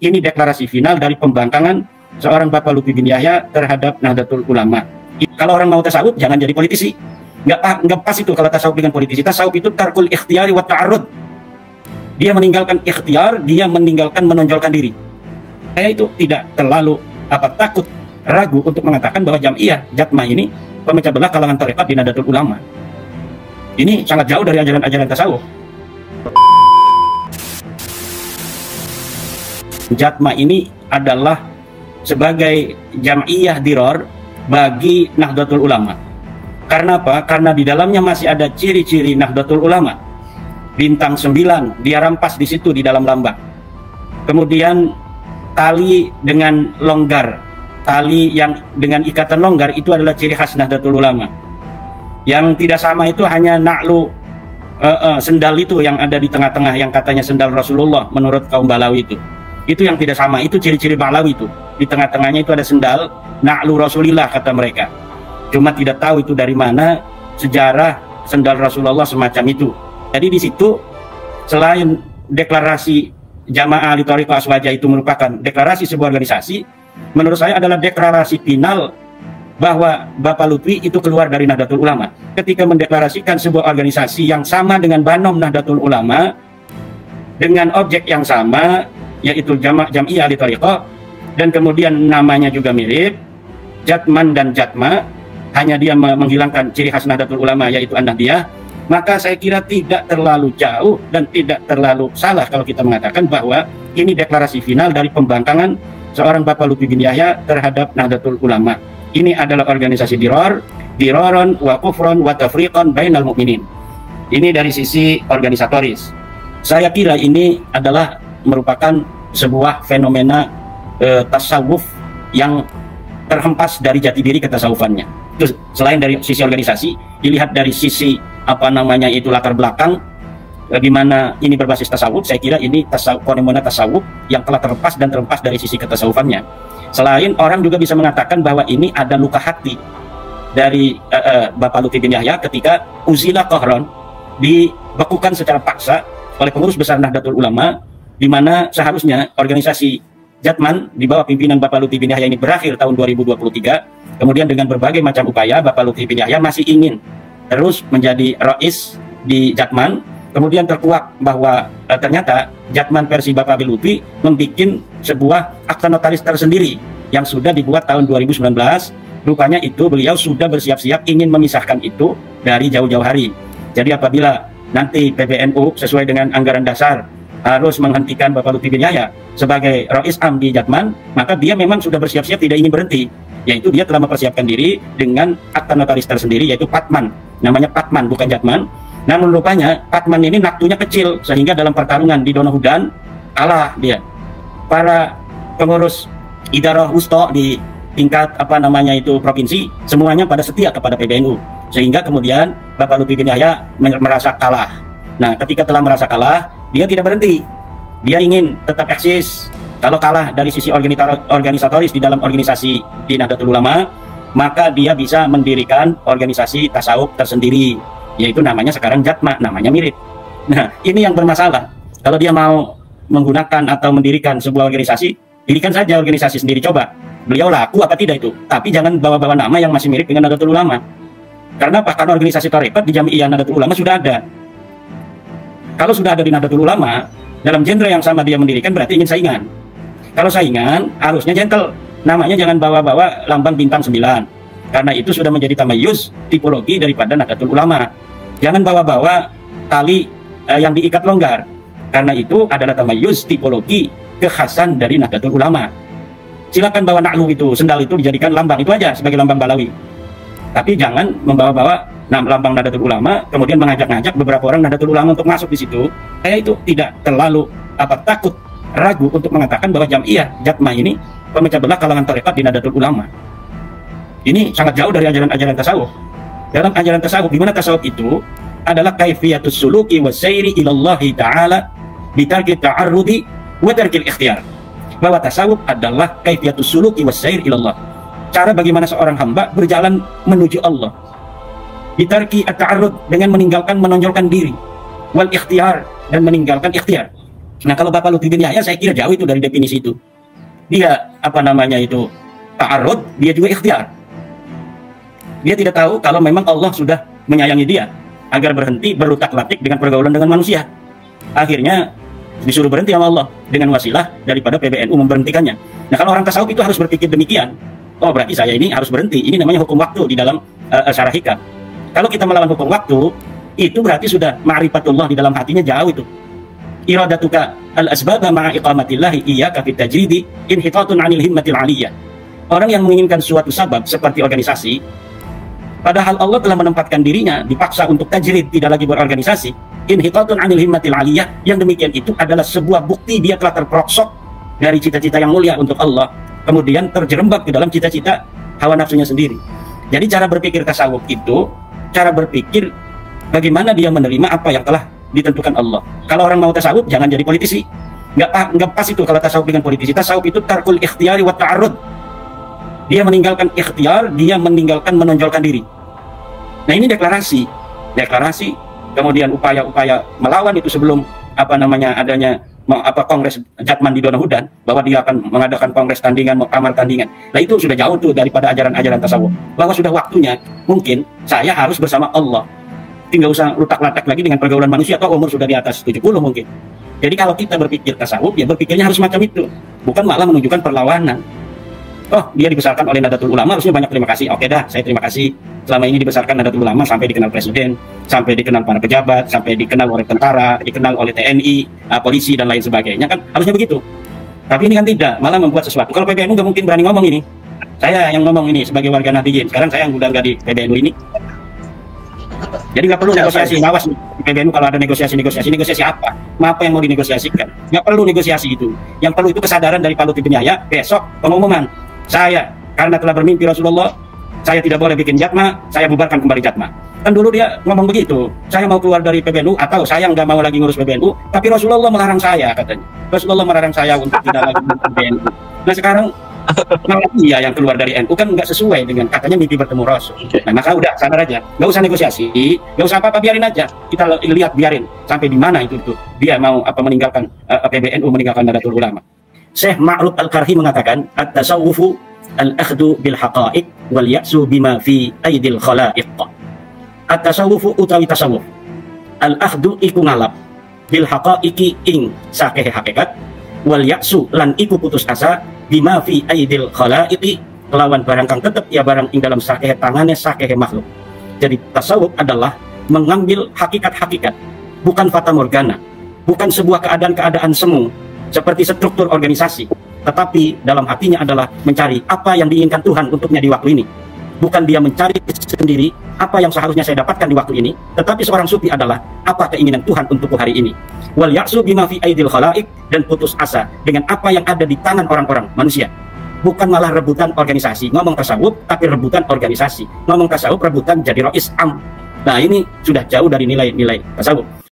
ini deklarasi final dari pembangkangan seorang Bapak Lutfi bin Yahya terhadap Nahdlatul Ulama. Kalau orang mau tasawuf, jangan jadi politisi. Nggak pas itu kalau tasawuf dengan politisi. Tasawuf itu tarkul ikhtiyari wa ta'arud. Dia meninggalkan ikhtiar, dia meninggalkan menonjolkan diri. Saya itu tidak terlalu takut, ragu untuk mengatakan bahwa Jam'iyah Jatmah ini pemecah belah kalangan tarekat di Nahdlatul Ulama. Ini sangat jauh dari ajaran-ajaran tasawuf. Jatmah ini adalah sebagai Jam'iyah diror bagi Nahdlatul Ulama. Karena apa? Karena di dalamnya masih ada ciri-ciri Nahdlatul Ulama. Bintang 9 dia rampas di situ di dalam lambang. Kemudian tali dengan longgar, tali yang dengan ikatan longgar itu adalah ciri khas Nahdlatul Ulama. Yang tidak sama itu hanya na'lu sendal itu yang ada di tengah-tengah yang katanya sendal Rasulullah menurut kaum Balawi itu. Itu yang tidak sama, itu ciri-ciri Balawi itu. Di tengah-tengahnya itu ada sendal na'lu Rasulillah kata mereka. Cuma tidak tahu itu dari mana sejarah sendal Rasulullah semacam itu. Jadi di situ selain deklarasi Jamaah Ahli Thariqah Aswaja itu merupakan deklarasi sebuah organisasi, menurut saya adalah deklarasi final bahwa Bapak Lutfi itu keluar dari Nahdlatul Ulama. Ketika mendeklarasikan sebuah organisasi yang sama dengan Banom Nahdlatul Ulama, dengan objek yang sama, yaitu Jam'iyah Ahli Thariqah, dan kemudian namanya juga mirip, Jatman dan Jatma, hanya dia menghilangkan ciri khas Nahdlatul Ulama yaitu An-Nahdiyah, maka saya kira tidak terlalu jauh dan tidak terlalu salah kalau kita mengatakan bahwa ini deklarasi final dari pembangkangan seorang Bapak Lutfi bin Yahya terhadap Nahdlatul Ulama. Ini adalah organisasi diroron wa kufron wa tafriqan bainal mu'minin. Ini dari sisi organisatoris. Saya kira ini adalah merupakan sebuah fenomena tasawuf yang terhempas dari jati diri ketasawufannya. Terus selain dari sisi organisasi, dilihat dari sisi itu latar belakang di mana ini berbasis tasawuf, saya kira ini fenomena tasawuf yang telah terlepas dari sisi ketasawufannya. Selain orang juga bisa mengatakan bahwa ini ada luka hati dari Bapak Lutfi bin Yahya ketika uzila qahron, dibekukan secara paksa oleh pengurus besar Nahdlatul Ulama, di mana seharusnya organisasi Jatman di bawah pimpinan Bapak Lutfi bin Yahya ini berakhir tahun 2023. Kemudian dengan berbagai macam upaya Bapak Lutfi bin Yahya masih ingin terus menjadi rais di Jatman. Kemudian terkuak bahwa ternyata Jatman versi Bapak Lutfi membuat sebuah akta notaris tersendiri yang sudah dibuat tahun 2019. Rupanya itu beliau sudah bersiap-siap ingin memisahkan itu dari jauh-jauh hari. Jadi apabila nanti PBNU sesuai dengan anggaran dasar harus menghentikan Bapak Lutfi bin Yahya sebagai Rais Am di Jatman, maka dia memang sudah bersiap-siap tidak ingin berhenti. Yaitu dia telah mempersiapkan diri dengan akta notaris tersendiri yaitu Patman. Namanya Patman bukan Jatman. Namun rupanya Patman ini naktunya kecil sehingga dalam pertarungan di Donohudan kalah dia. Para pengurus idarah wusta di tingkat provinsi semuanya pada setia kepada PBNU, sehingga kemudian Bapak Lutfi bin Yahya merasa kalah. Nah, ketika telah merasa kalah, dia tidak berhenti. Dia ingin tetap eksis. Kalau kalah dari sisi organisatoris di dalam organisasi di Nahdlatul Ulama, maka dia bisa mendirikan organisasi tasawuf tersendiri, yaitu namanya sekarang Jatma, namanya mirip. Nah, ini yang bermasalah. Kalau dia mau menggunakan atau mendirikan sebuah organisasi, dirikan saja organisasi sendiri, coba. Beliau laku apa tidak itu. Tapi jangan bawa-bawa nama yang masih mirip dengan Nahdlatul Ulama. Karena apa? Karena organisasi tarekat di Jam'iyah Nahdlatul Ulama sudah ada. Kalau sudah ada di Nahdlatul Ulama, dalam genre yang sama dia mendirikan berarti ingin saingan. Kalau saingan, harusnya gentle. Namanya jangan bawa-bawa lambang bintang 9. Karena itu sudah menjadi tamayuz tipologi daripada Nahdlatul Ulama. Jangan bawa-bawa tali yang diikat longgar. Karena itu adalah tamayuz tipologi kekhasan dari Nahdlatul Ulama. Silakan bawa na'lu itu, sendal itu dijadikan lambang, itu aja sebagai lambang Balawi. Tapi jangan membawa-bawa lambang Nahdlatul Ulama, kemudian mengajak-ngajak beberapa orang Nahdlatul Ulama untuk masuk di situ. Saya itu tidak terlalu takut, ragu untuk mengatakan bahwa Jam'iyah Jatmah ini pemecah belah kalangan tarekat di Nahdlatul Ulama. Ini sangat jauh dari ajaran-ajaran tasawuf. Dalam ajaran tasawuf, di mana tasawuf itu adalah kaifiyatus suluki wa sayri ilallahi ta'ala bitarki ta'arrudi wa tarkil ikhtiyar. Bahwa tasawuf adalah kaifiyatus suluki wa sayri ilallah. Cara bagaimana seorang hamba berjalan menuju Allah. Bitarki at-ta'arrud, dengan meninggalkan menonjolkan diri. Wal ikhtiyar, dan meninggalkan ikhtiar. Nah, kalau Bapak Lutfi bin Yahya saya kira jauh itu dari definisi itu. Dia apa namanya itu ta'arud, dia juga ikhtiar. Dia tidak tahu kalau memang Allah sudah menyayangi dia agar berhenti berutak-latik dengan pergaulan dengan manusia. Akhirnya disuruh berhenti sama Allah dengan wasilah daripada PBNU memberhentikannya. Nah, kalau orang tasawuf itu harus berpikir demikian. Oh, berarti saya ini harus berhenti. Ini namanya hukum waktu di dalam syarah hikam. Kalau kita melawan hukum waktu, itu berarti sudah ma'rifatullah di dalam hatinya jauh itu. Iradatuka al-asbaba ma'a iqamatillahi iyyaka fit tajridi inhitatun 'anil himmatil 'aliyah. Orang yang menginginkan suatu sabab seperti organisasi, padahal Allah telah menempatkan dirinya dipaksa untuk tajrid, tidak lagi berorganisasi. Inhitatun 'anil himmatil 'aliyah, yang demikian itu adalah sebuah bukti dia telah terperosok dari cita-cita yang mulia untuk Allah, kemudian terjerembab ke dalam cita-cita hawa nafsunya sendiri. Jadi cara berpikir tasawuf itu cara berpikir bagaimana dia menerima apa yang telah ditentukan Allah. Kalau orang mau tasawuf jangan jadi politisi. Nggak pas itu kalau tasawuf dengan politisi. Tasawuf itu tarkul ikhtiyari wa ta'arud. Dia meninggalkan ikhtiar, dia meninggalkan menonjolkan diri. Nah, ini deklarasi, kemudian upaya-upaya melawan itu sebelum apa namanya adanya kongres Jatman di Donohudan, bahwa dia akan mengadakan kongres tandingan, muktamar tandingan. Nah, itu sudah jauh tuh daripada ajaran-ajaran tasawuf. Bahwa sudah waktunya mungkin saya harus bersama Allah. Tinggal usah lutak-latak lagi dengan pergaulan manusia, atau umur sudah di atas 70 mungkin. Jadi kalau kita berpikir tasawuf, ya berpikirnya harus macam itu, bukan malah menunjukkan perlawanan. Oh, dia dibesarkan oleh Nahdlatul Ulama, harusnya banyak terima kasih. Oke dah, saya terima kasih. Selama ini dibesarkan Nahdlatul Ulama sampai dikenal presiden, sampai dikenal para pejabat, sampai dikenal oleh tentara, dikenal oleh TNI, polisi dan lain sebagainya, kan harusnya begitu. Tapi ini kan tidak, malah membuat sesuatu. Kalau PBNU nggak mungkin berani ngomong ini. Saya yang ngomong ini sebagai warga Nahdliyin. Sekarang saya yang udah nggak di PBNU ini. Jadi nggak perlu negosiasi. Awas PBNU kalau ada negosiasi apa? Apa yang mau dinegosiasikan? Nggak perlu negosiasi itu. Yang perlu itu kesadaran dari Pak Lutfi bin Yahya. Besok pengumuman, saya karena telah bermimpi Rasulullah, saya tidak boleh bikin jatma, saya bubarkan kembali jatma. Kan dulu dia ngomong begitu, saya mau keluar dari PBNU atau saya nggak mau lagi ngurus PBNU, tapi Rasulullah melarang saya, katanya. Rasulullah melarang saya untuk tidak lagi ngurus PBNU. Nah, sekarang malah dia yang keluar dari NU, kan nggak sesuai dengan katanya mimpi bertemu Rasul. Nah, maka udah sadar aja, nggak usah negosiasi, nggak usah apa-apa, biarin aja. Kita lihat, biarin sampai di mana itu dia mau meninggalkan PBNU, meninggalkan Nahdlatul Ulama. Syekh Ma'ruf Al-Karhi mengatakan, at-tasawwufu al-akhdu bil haqa'iq wal ya'su bima fi aidil khalaiq. At-tasawwufu utawi tasawuf, al-akhdu iku ngalap bil haqa'iqi ing sakehe hakikat, wal ya'su lan iku putus asa bima fi aidil khalaiqi lawan barang kang tetep ya barang ing dalam sakehe tangane sakehe makhluk. Jadi tasawuf adalah mengambil hakikat-hakikat, bukan fata morgana, bukan sebuah keadaan-keadaan semu seperti struktur organisasi, tetapi dalam hatinya adalah mencari apa yang diinginkan Tuhan untuknya di waktu ini. Bukan dia mencari sendiri apa yang seharusnya saya dapatkan di waktu ini, tetapi seorang sufi adalah apa keinginan Tuhan untukku hari ini. Wal ya'su bima fi aidil khalaiq, dan putus asa dengan apa yang ada di tangan orang-orang manusia. Bukan malah rebutan organisasi, ngomong tasawuf tapi rebutan organisasi, ngomong tasawuf rebutan jadi rois am. Nah, ini sudah jauh dari nilai-nilai tasawuf.